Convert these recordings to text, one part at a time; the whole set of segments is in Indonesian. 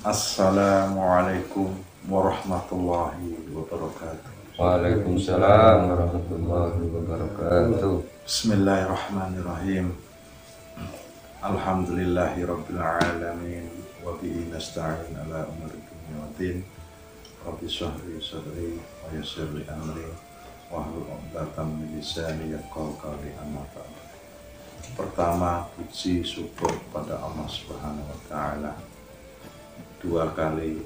Assalamualaikum warahmatullahi wabarakatuh. Waalaikumsalam warahmatullahi wabarakatuh. Bismillahirrahmanirrahim. Alhamdulillahirabbil alamin wa bihi nasta'in ala umuri dunya waddin. Rabbi shrah li sadri wa yassir li amri wahlul 'uqdatam min lisani yafqahu qawli. Amma ba'd. Pertama, puji syukur kepada Allah Subhanahu wa taala. Dua kali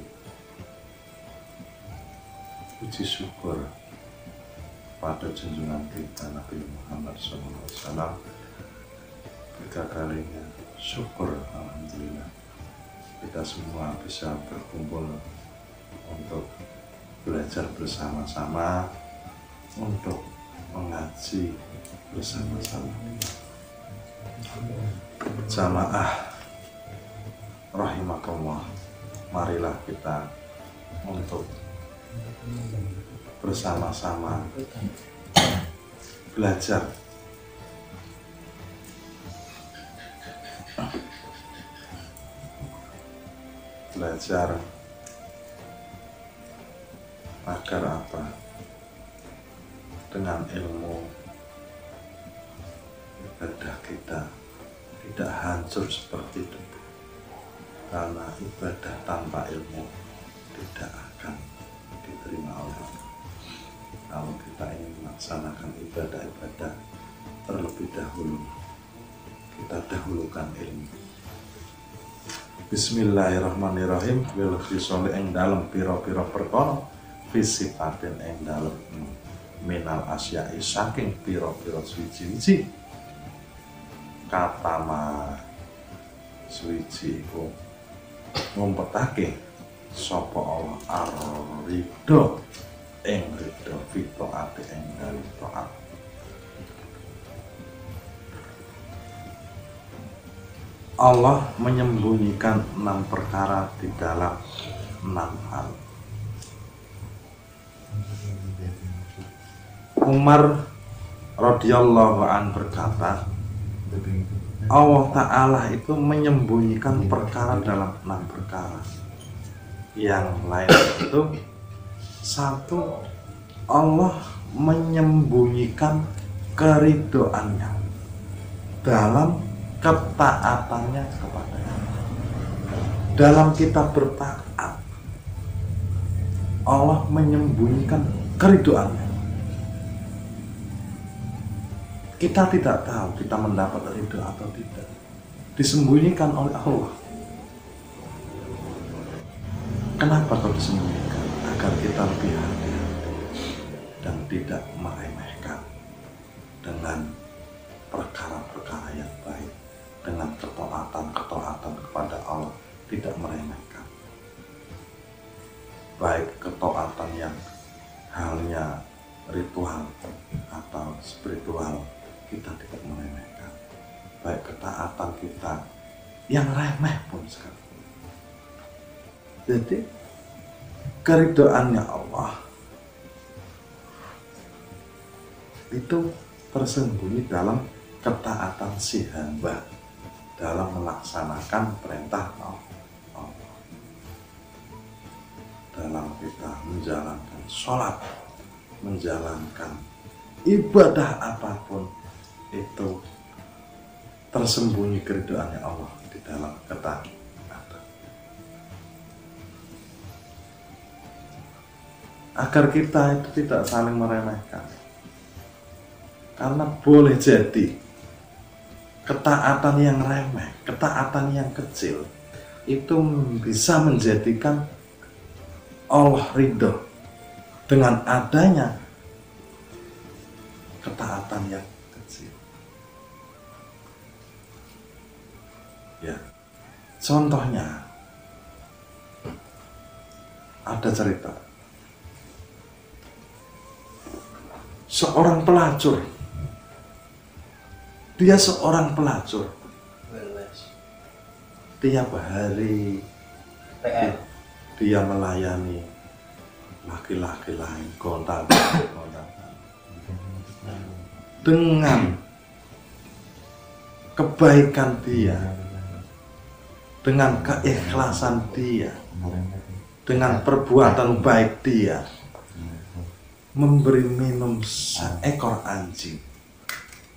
puji syukur pada junjungan kita Nabi Muhammad SAW. Tiga kalinya syukur, alhamdulillah kita semua bisa berkumpul untuk belajar bersama-sama, untuk mengaji bersama-sama. Jamaah rahimakumullah, marilah kita untuk bersama-sama belajar agar apa? Dengan ilmu ibadah kita tidak hancur seperti debu, karena ibadah tanpa ilmu tidak akan diterima oleh Allah. Kalau kita ingin melaksanakan ibadah-ibadah, terlebih dahulu kita dahulukan ilmu. Bismillahirrahmanirrahim. Wilfi sholih ing dalem pira-pira perkara, fisipatin ing dalem minal asyai saking pira-pira suci-suci. Katama suci iku ngumpetake sapa Allah ar-ridho ing ridho fito ati ing dalem taat. Allah menyembunyikan 6 perkara di dalam 6 hal. Umar radhiyallahu an berkata, Allah Ta'ala itu menyembunyikan perkara dalam 6 perkara. Yang lain itu, satu, Allah menyembunyikan keridhoannya dalam ketaatannya kepadanya. Dalam kita bertaat, Allah menyembunyikan keridhoannya. Kita tidak tahu kita mendapat ridho atau tidak, disembunyikan oleh Allah. Kenapa kau disembunyikan? Agar kita lebih hati-hati dan tidak meremehkan dengan perkara-perkara yang baik, dengan ketaatan kepada Allah, tidak meremehkan. Baik ketaatan yang halnya ritual atau spiritual, kita tidak meremehkan. Baik ketaatan kita yang remeh pun sekali. Jadi keridhoannya Allah itu tersembunyi dalam ketaatan si hamba dalam melaksanakan perintah Allah, dalam kita menjalankan sholat, menjalankan ibadah apapun, itu tersembunyi keridhoannya Allah di dalam ketaatan. Agar kita itu tidak saling meremehkan, karena boleh jadi ketaatan yang remeh, ketaatan yang kecil itu bisa menjadikan Allah ridho dengan adanya ketaatan yang kecil. Ya, contohnya ada cerita seorang pelacur. Dia seorang pelacur. Tiap hari dia melayani laki-laki lain, gonta-ganti dengan kebaikan dia, dengan keikhlasan dia, dengan perbuatan baik dia, memberi minum seekor anjing,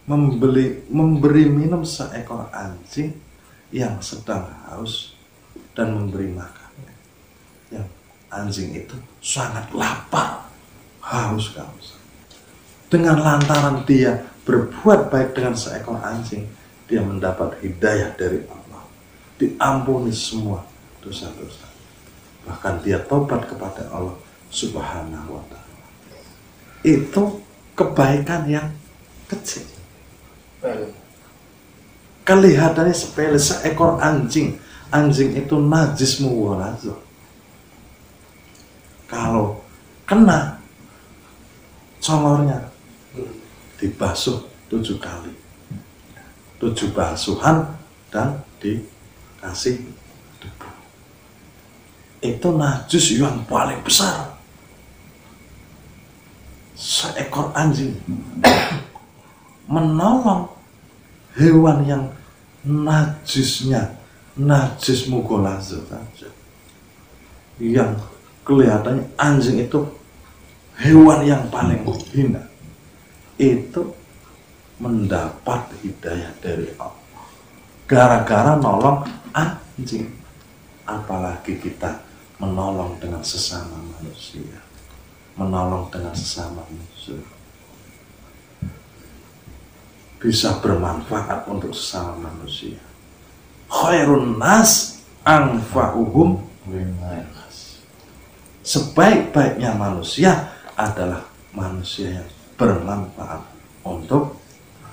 memberi minum seekor anjing yang sedang haus dan memberi makan. Yang anjing itu sangat lapar, haus. Dengan lantaran dia berbuat baik dengan seekor anjing, dia mendapat hidayah dari Allah, diampuni semua dosa-dosa, bahkan dia tobat kepada Allah Subhanahu wa ta'ala. Itu kebaikan yang kecil, kelihatannya sepele. Seekor anjing itu najis mughallazah. Kalau kena colornya dibasuh 7 kali, 7 basuhan dan dikasih debu. Itu najis yang paling besar. Seekor anjing menolong hewan yang najisnya najis mughallazah saja, yang kelihatannya anjing itu hewan yang paling hina, itu mendapat hidayah dari Allah gara-gara nolong anjing. Apalagi kita menolong dengan sesama manusia, menolong dengan sesama manusia, bisa bermanfaat untuk sesama manusia. Khairun nas anfa'uhum linnas. Sebaik-baiknya manusia adalah manusia yang bermanfaat untuk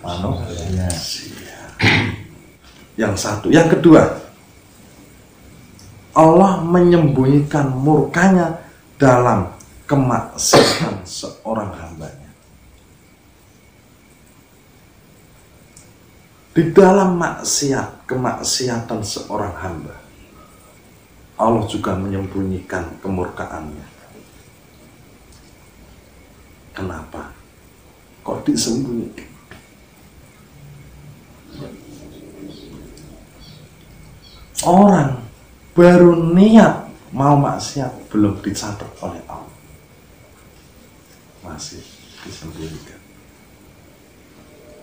manusia. Yang satu. Yang kedua, Allah menyembunyikan murkanya dalam kemaksiatan seorang hambanya. Di dalam kemaksiatan seorang hamba, Allah juga menyembunyikan kemurkaannya. Kenapa? Kok disembunyikan? Orang baru niat mau maksiat belum dicatat oleh Allah, masih disembunyikan.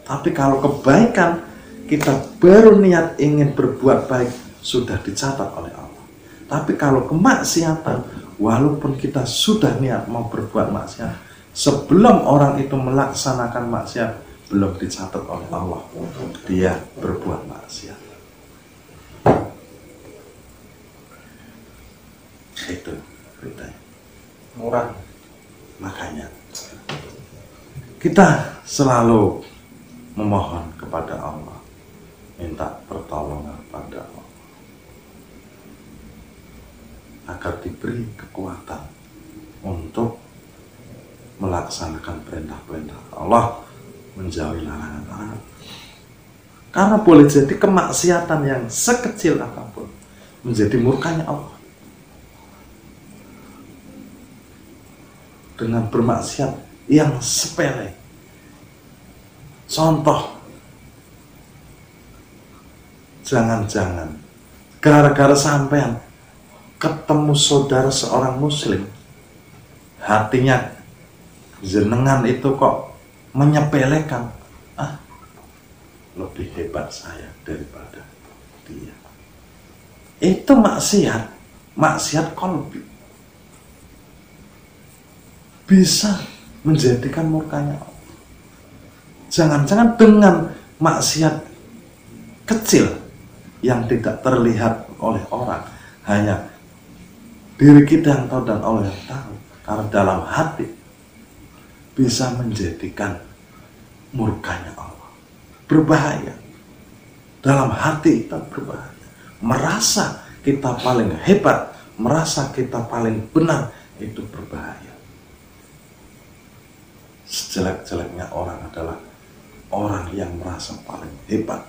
Tapi kalau kebaikan, kita baru niat ingin berbuat baik, sudah dicatat oleh Allah. Tapi kalau kemaksiatan, walaupun kita sudah niat mau berbuat maksiat, sebelum orang itu melaksanakan maksiat, belum dicatat oleh Allah dia berbuat maksiat. Itu beritanya. Murah. Makanya kita selalu memohon kepada Allah, minta pertolongan pada Allah agar diberi kekuatan untuk melaksanakan perintah-perintah Allah, menjauhi larangan-larangan. Karena boleh jadi kemaksiatan yang sekecil apapun menjadi murkanya Allah. Dengan bermaksiat yang sepele. Contoh, jangan-jangan gara-gara sampean ketemu saudara seorang muslim, hatinya jenengan itu kok menyepelekan, lebih hebat saya daripada dia. Itu maksiat qalbi, bisa menjadikan murkanya Allah. Jangan-jangan dengan maksiat kecil yang tidak terlihat oleh orang, hanya diri kita yang tahu dan Allah yang tahu, karena dalam hati bisa menjadikan murkanya Allah. Berbahaya. Dalam hati kita berbahaya. Merasa kita paling hebat, merasa kita paling benar, itu berbahaya. Sejelek-jeleknya orang adalah orang yang merasa paling hebat,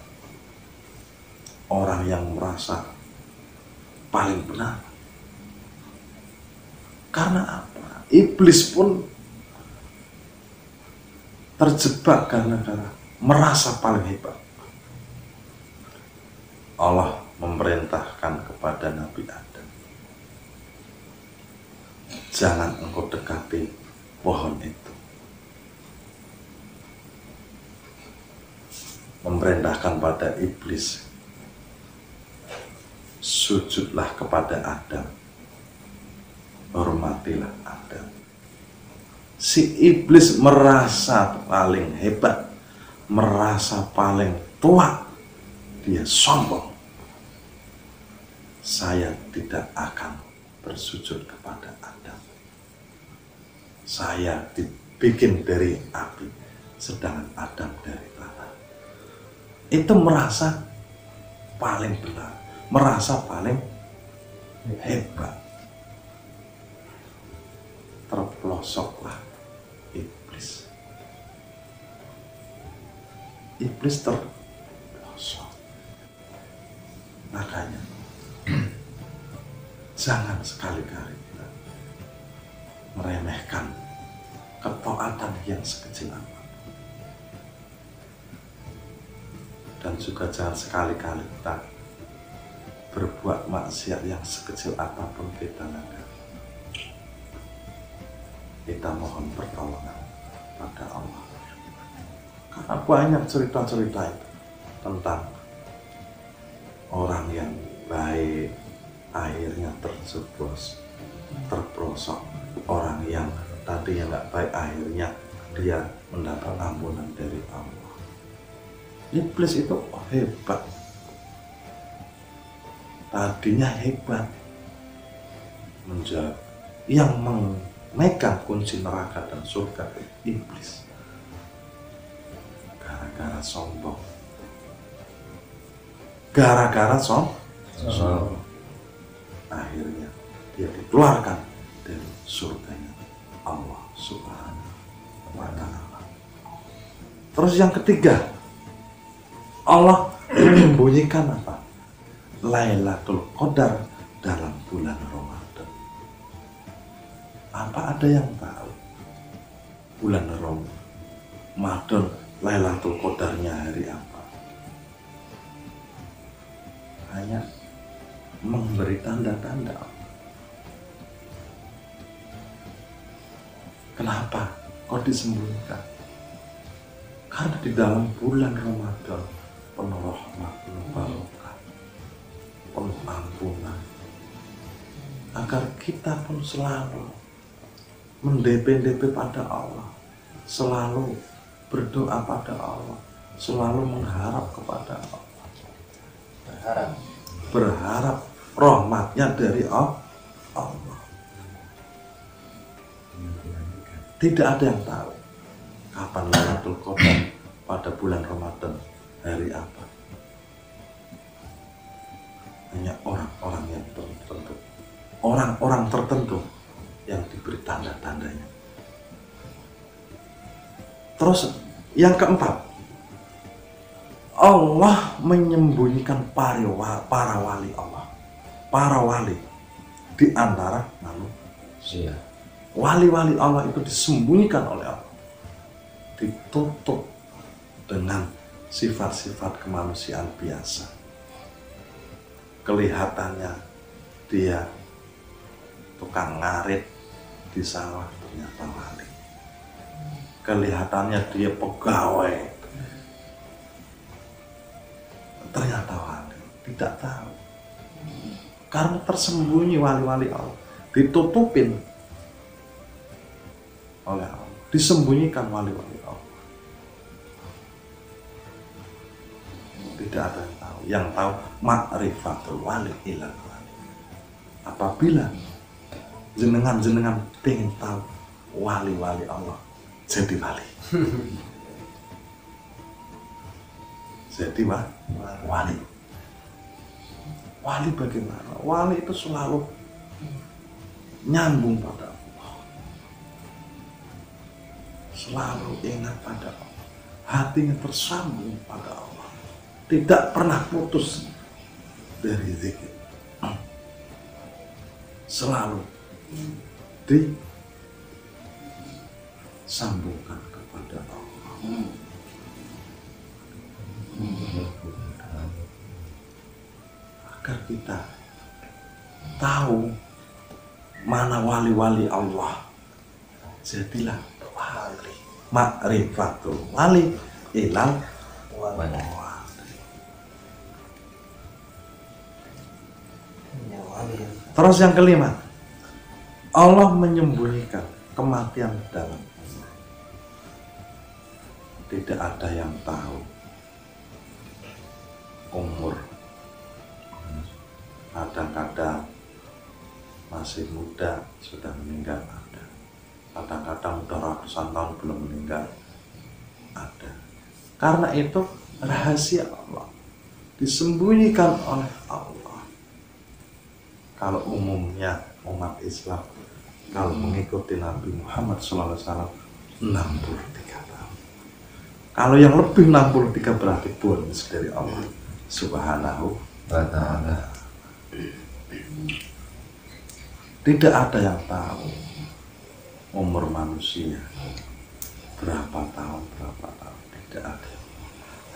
orang yang merasa paling benar. Karena apa? Iblis pun terjebak karena merasa paling hebat. Allah memerintahkan kepada Nabi Adam, jangan engkau dekati pohon itu. Memerintahkan pada iblis, sujudlah kepada Adam, hormatilah Adam. Si iblis merasa paling hebat, merasa paling tua, dia sombong. Saya tidak akan bersujud kepada Adam. Saya dibikin dari api, sedangkan Adam dari tanah. Itu merasa paling benar, merasa paling hebat. Terpelosoklah iblis. Iblis terpelosok. Makanya jangan sekali-kali meremehkan ketaatan yang sekecil apapun. Dan juga jangan sekali-kali kita berbuat maksiat yang sekecil apapun kita lakukan. Kita mohon pertolongan pada Allah. Karena banyak cerita-cerita itu tentang orang yang baik akhirnya terjerumus, terperosok. Orang yang tadinya nggak baik akhirnya dia mendapat ampunan dari Allah. Iblis itu hebat. Tadinya hebat, menjaga, yang memegang kunci neraka dan surga iblis. Gara-gara sombong. Gara-gara sombong. Akhirnya dia dikeluarkan dari surganya Allah Subhanahu wa Ta'ala. Terus yang ketiga, Allah menyembunyikan apa? Lailatul Qadar dalam bulan Ramadan. Apa ada yang tahu bulan Ramadan Lailatul Qadarnya hari apa? Hanya memberi tanda-tanda. Kenapa kok disembunyikan? Karena di dalam bulan Ramadan penuh rahmat, penuh barokah, penuh ampunan. Agar kita pun selalu mendep-dep pada Allah, selalu berdoa pada Allah, selalu mengharap kepada Allah. Berharap rahmatnya dari Allah. Tidak ada yang tahu kapan Lailatul Qadar pada bulan Ramadan hari apa. Hanya orang-orang yang tertentu, orang-orang tertentu yang diberi tanda-tandanya. Terus yang keempat, Allah menyembunyikan para wali Allah, para wali di antara manusia. Wali-wali Allah itu disembunyikan oleh Allah, ditutup dengan sifat-sifat kemanusiaan biasa. Kelihatannya dia tukang ngarit di sawah, ternyata wali. Kelihatannya dia pegawai, ternyata wali. Tidak tahu, karena tersembunyi wali-wali Allah, ditutupin oleh Allah, disembunyikan wali-wali Allah. Tidak ada yang tahu. Yang tahu ma'rifatul wali ilal wali. Apabila jenengan pengen tahu wali-wali Allah, jadi wali. Jadi wali. Wali bagaimana? Wali itu selalu nyambung pada Allah, selalu ingat pada Allah, hatinya tersambung pada Allah, tidak pernah putus dari zikir, selalu disambungkan kepada Allah. Agar kita tahu mana wali-wali Allah, jadilah wali. Ma'rifatul wali ilal wali. Terus yang kelima, Allah menyembunyikan kematian dalam. Tidak ada yang tahu umur. Kadang-kadang masih muda sudah meninggal ada. Kadang-kadang udah ratusan tahun belum meninggal ada. Karena itu rahasia Allah, disembunyikan oleh Allah. Kalau umumnya umat Islam kalau mengikuti Nabi Muhammad SAW 63 tahun. Kalau yang lebih 63 berarti bonus dari Allah Subhanahu wa ta'ala. Tidak ada yang tahu umur manusia berapa tahun. Tidak ada,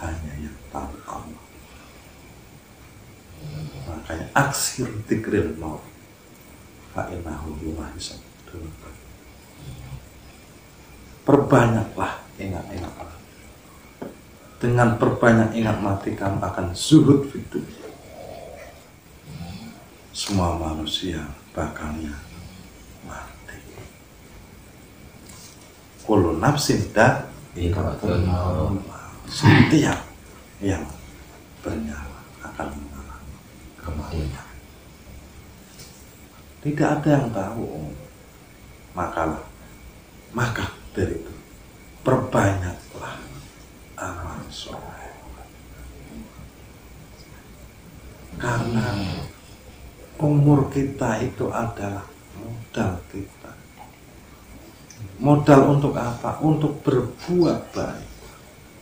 hanya yang tahu Allah. Makanya aksir dzikril maut fa'innahu yuwahisabun. Perbanyaklah ingat-ingat. Dengan perbanyak ingat mati kamu akan zuhud fitur. Semua manusia bakalnya mati. Kullu nafsin dha'iqatul maut. Setiap yang bernyawa akan mengalami kematian. Tidak ada yang tahu. Maka dari itu perbanyaklah amal soleh. Karena umur kita itu adalah modal kita. Modal untuk apa? Untuk berbuat baik.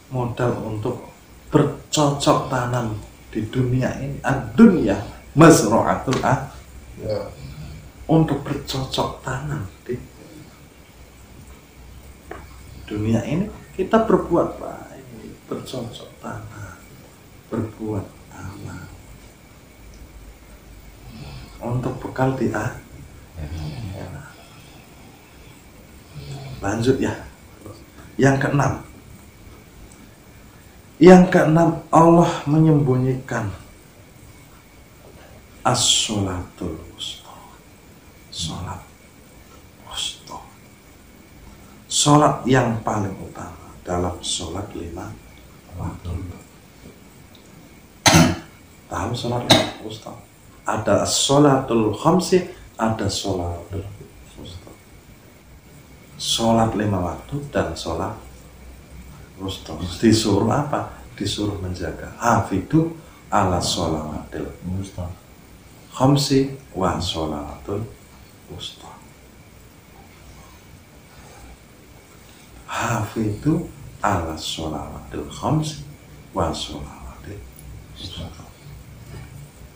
Modal untuk bercocok tanam di dunia ini. Ad-dunya mazra'atul untuk bercocok tanam di dunia ini, kita berbuat baik, bercocok tanam, berbuat amal untuk bekal di akhirat. Lanjut ya. Yang keenam, Allah menyembunyikan as-sholatul wusta. Sholat wusta, sholat yang paling utama dalam sholat 5 waktu. Tahu sholat 5 wusta? Ada sholatul khamsi, ada sholatul wusta. Sholat 5 waktu dan sholat wusta. Disuruh apa? Disuruh menjaga. Hafidu ala sholatil wusta khamsi wa sholatul wusta. Hafidu ala sholatil khamsi wa sholatil wusta.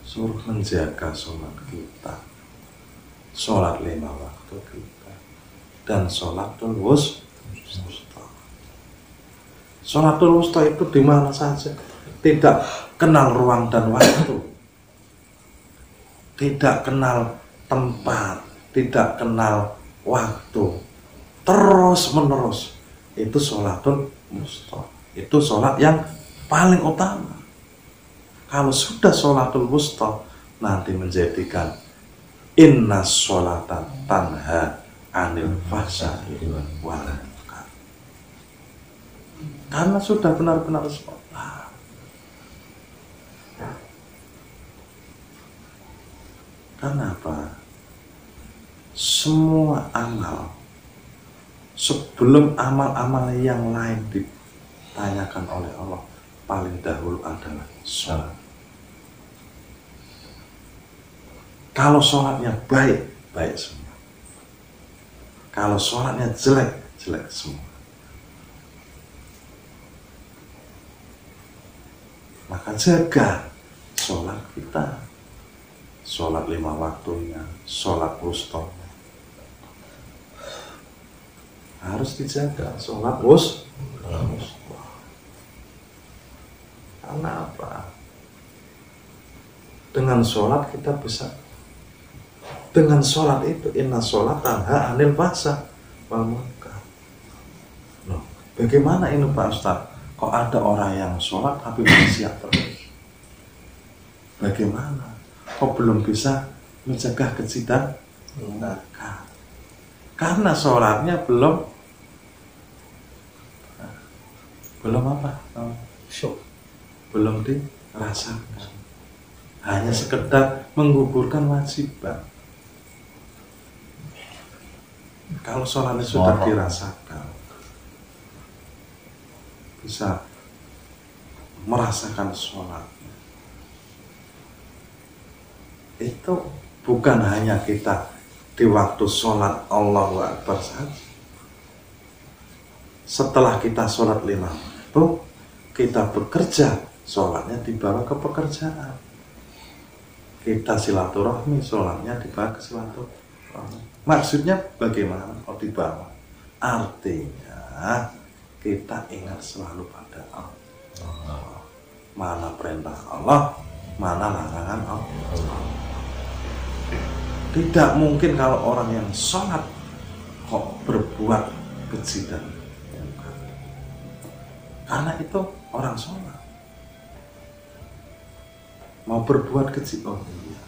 Suruh menjaga sholat kita, sholat 5 waktu kita, dan sholatul wusta. Sholatul wusta itu di mana saja, tidak kenal ruang dan waktu, tidak kenal tempat, tidak kenal waktu, terus menerus. Itu sholatul wusta. Itu sholat yang paling utama. Kalau sudah sholatul wusta, nanti menjadikan inna sholata tanha anil fahsya'i wal munkar. Karena sudah benar-benar sholat. Kenapa? Semua amal, sebelum amal-amal yang lain ditanyakan oleh Allah, paling dahulu adalah sholat. Kalau sholatnya baik, baik semua. Kalau sholatnya jelek, jelek semua. Maka jaga sholat kita. Sholat 5 waktunya, sholat wusta. Harus dijaga sholat wusta. Karena apa? Dengan sholat kita bisa dengan sholat itu inna sholat tanha anil fahsya wal munkar. Loh, bagaimana ini Pak Ustaz? Kok ada orang yang sholat tapi maksiat terus? Bagaimana? Kok belum bisa mencegah keji dan mungkar? Karena sholatnya belum apa? Belum dirasakan. Hanya sekedar menggugurkan wajiban. Kalau sholatnya sudah dirasakan, bisa merasakan sholatnya, itu bukan hanya kita di waktu sholat Allahu Akbar saja. Setelah kita sholat 5 waktu, kita bekerja, sholatnya dibawa ke pekerjaan. Kita silaturahmi, sholatnya dibawa ke silaturahmi. Maksudnya bagaimana? Oh, dibawa. Artinya kita ingat selalu pada Allah. Mana perintah Allah, mana larangan Allah. Tidak mungkin kalau orang yang sholat kok berbuat keji dan mungkar. Karena itu orang sholat mau berbuat keji, oh iya,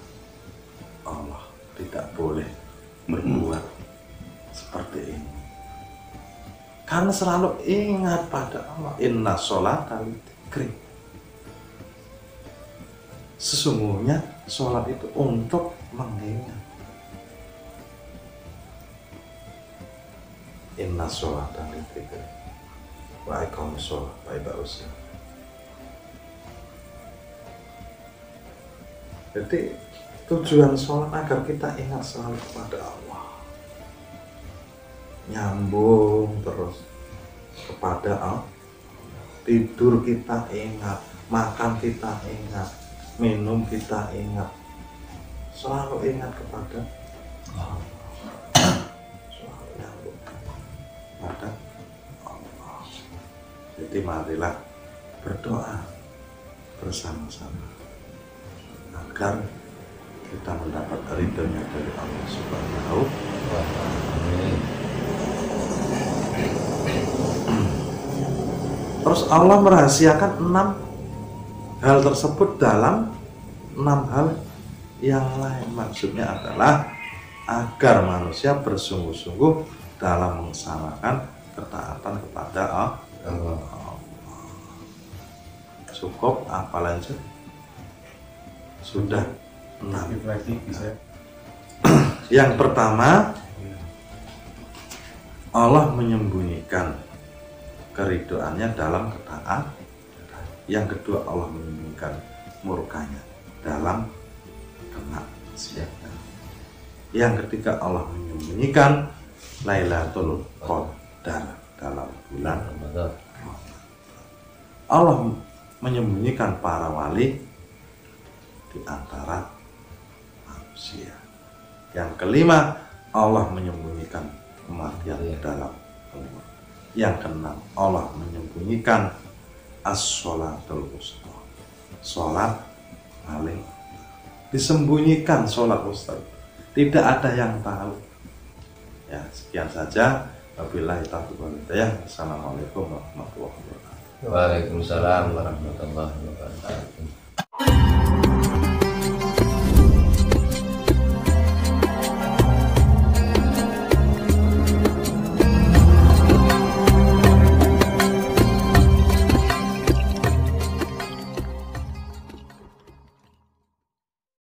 Allah tidak boleh berbuat seperti ini. Karena selalu ingat pada Allah. Inna sholata lidzikri. Sesungguhnya sholat itu untuk mengingat. Inna sholata lidzikri wa iqamus sholat wa iqamus shalah. Jadi tujuan sholat agar kita ingat selalu kepada Allah, nyambung terus kepada Allah. Tidur kita ingat, makan kita ingat, minum kita ingat, selalu ingat kepada Allah, selalu nyambung kepada Allah. Jadi marilah berdoa bersama-sama agar kita mendapat ridhonya dari Allah Subhanahu wa Ta'ala. Terus Allah merahasiakan 6 hal tersebut dalam 6 hal yang lain. Maksudnya adalah agar manusia bersungguh-sungguh dalam melaksanakan ketaatan kepada Allah. Cukup apa lanjut? Sudah 6. Yang pertama, Allah menyembunyikan keridoannya dalam ketaatan. Yang kedua, Allah menyembunyikan murkanya dalam kemaksiatan. Yang ketiga, Allah menyembunyikan Lailatul Qadar dalam bulan Ramadan. Allah menyembunyikan para wali di antara manusia. Yang kelima, Allah menyembunyikan kematian dalam umur. Yang keenam, Allah menyembunyikan as-sholatul wusta, sholat paling disembunyikan. Sholat wusta tidak ada yang tahu. Ya, sekian saja. Wabillahi taufiq wal hidayah. Assalamualaikum warahmatullahi wabarakatuh. Waalaikumsalam warahmatullahi wabarakatuh.